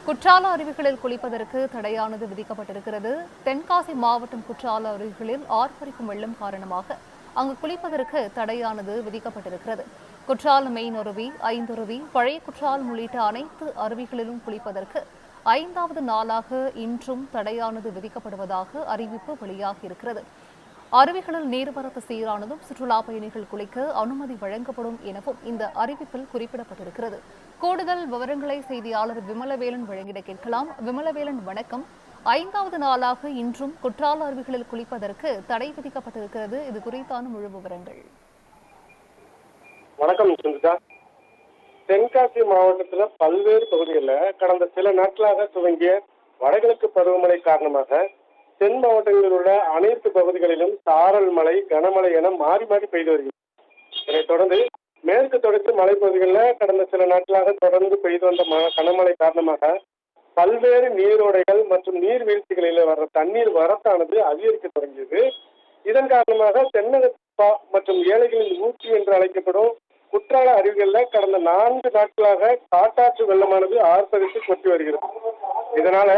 குற்றால அருவிகளில் குளிப்பதற்கு தடையானது விதிக்கப்பட்டிருக்கிறது. தென்காசி மாவட்டம் குற்றால அருவிகளில் ஆர்ப்பரிக்கும் வெள்ளம் காரணமாக அங்கு குளிப்பதற்கு தடையானது விதிக்கப்பட்டிருக்கிறது. குற்றாலம் மெயின் அருவி, ஐந்தருவி, பழைய குற்றாலம் உள்ளிட்ட அனைத்து அருவிகளிலும் குளிப்பதற்கு 5வது நாளாக இன்றும் தடையானது விதிக்கப்படுவதாக அறிவிப்பு வெளியாகியிருக்கிறது. அருவிகளில் நீர்வரத்து சீரானதும் சுற்றுலா பயணிகள் குளிக்க அனுமதி வழங்கப்படும் எனவும் இந்த அறிவிப்பில் குறிப்பிடப்பட்டிருக்கிறது. கூடுதல் விவரங்களை செய்தியாளர் விமலவேலன் வழங்கிட கேட்கலாம். விமலவேலன், வணக்கம். 5வது நாளாக இன்றும் குற்றால அருவிகளில் குளிப்பதற்கு தடை விதிக்கப்பட்டிருக்கிறது. இது குறித்தான முழு விவரங்கள். வணக்கம் சுந்தா. தென்காசி மாவட்டத்துல பல்வேறு பகுதிகளில் கடந்த சில நாட்களாக துவங்கிய வடகிழக்கு பருவமழை காரணமாக தென் மாவட்டங்களில் உள்ள அனைத்து பகுதிகளிலும் சாரல் மழை, கனமழை என மாறி மாறி பெய்து வருகிறது. இதைத் தொடர்ந்து மேற்கு தொடர்ச்சி மலைப்பகுதிகளில் கடந்த சில நாட்களாக தொடர்ந்து பெய்து வந்த கனமழை காரணமாக பல்வேறு நீரோடைகள் மற்றும் நீர்வீழ்ச்சிகளில் வர்ற தண்ணீர் வரத்தானது அதிகரிக்க தொடங்கியது. இதன் காரணமாக தென்னகப்பா மற்றும் ஏழைகளின் ஊற்றி என்று அழைக்கப்படும் குற்றால அருவிகளில் கடந்த 4 நாட்களாக காட்டாற்று வெள்ளமானது ஆர்ப்பரித்து கொட்டி வருகிறது. இதனால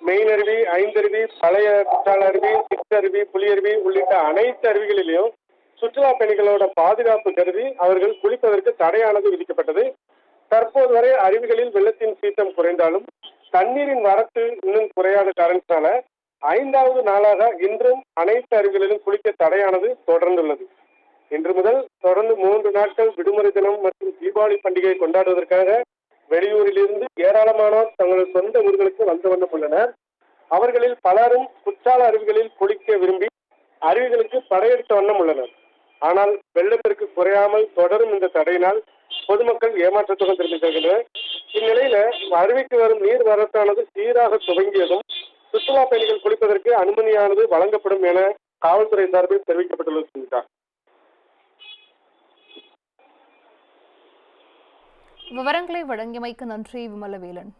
மெயின் அருவி, ஐந்தருவி, பழைய குற்றால அருவி, சிற்றருவி, புலியருவி உள்ளிட்ட அனைத்து அருவிகளிலும் சுற்றுலா பயணிகளோட பாதுகாப்பு கருதி அவர்கள் குளிப்பதற்கு தடையானது விதிக்கப்பட்டது. தற்போது வரை அருவிகளில் வெள்ளத்தின் சீற்றம் குறைந்தாலும் தண்ணீரின் வரத்து இன்னும் குறையாத காரணத்தினால 5வது நாளாக இன்றும் அனைத்து அருவிகளிலும் குளிக்க தடையானது தொடர்ந்துள்ளது. இன்று முதல் தொடர்ந்து 3 நாட்கள் விடுமுறை தினம் மற்றும் தீபாவளி பண்டிகையை கொண்டாடுவதற்காக வெளியூரிலிருந்து ஏராளமானோர் தங்களது சொந்த ஊர்களுக்கு வந்து வண்ணம் உள்ளனர். அவர்களில் பலரும் குற்றால அருவிகளில் குளிக்க விரும்பி அருவிகளுக்கு படையெடுத்த வண்ணம் உள்ளனர். ஆனால் வெள்ளப்பெருக்கு குறையாமல் தொடரும் இந்த தடையினால் பொதுமக்கள் ஏமாற்றத்துடன் திரும்பி செல்கின்றனர். இந்நிலையில அருவிக்கு வரும் நீர் வரத்தானது சீராக துவங்கியதும் சுற்றுலா பயணிகள் குளிப்பதற்கு அனுமதியானது வழங்கப்படும் என காவல்துறை சார்பில் தெரிவிக்கப்பட்டுள்ளது. விவரங்களை வழங்கியமைக்கு நன்றி விமலவேலன்.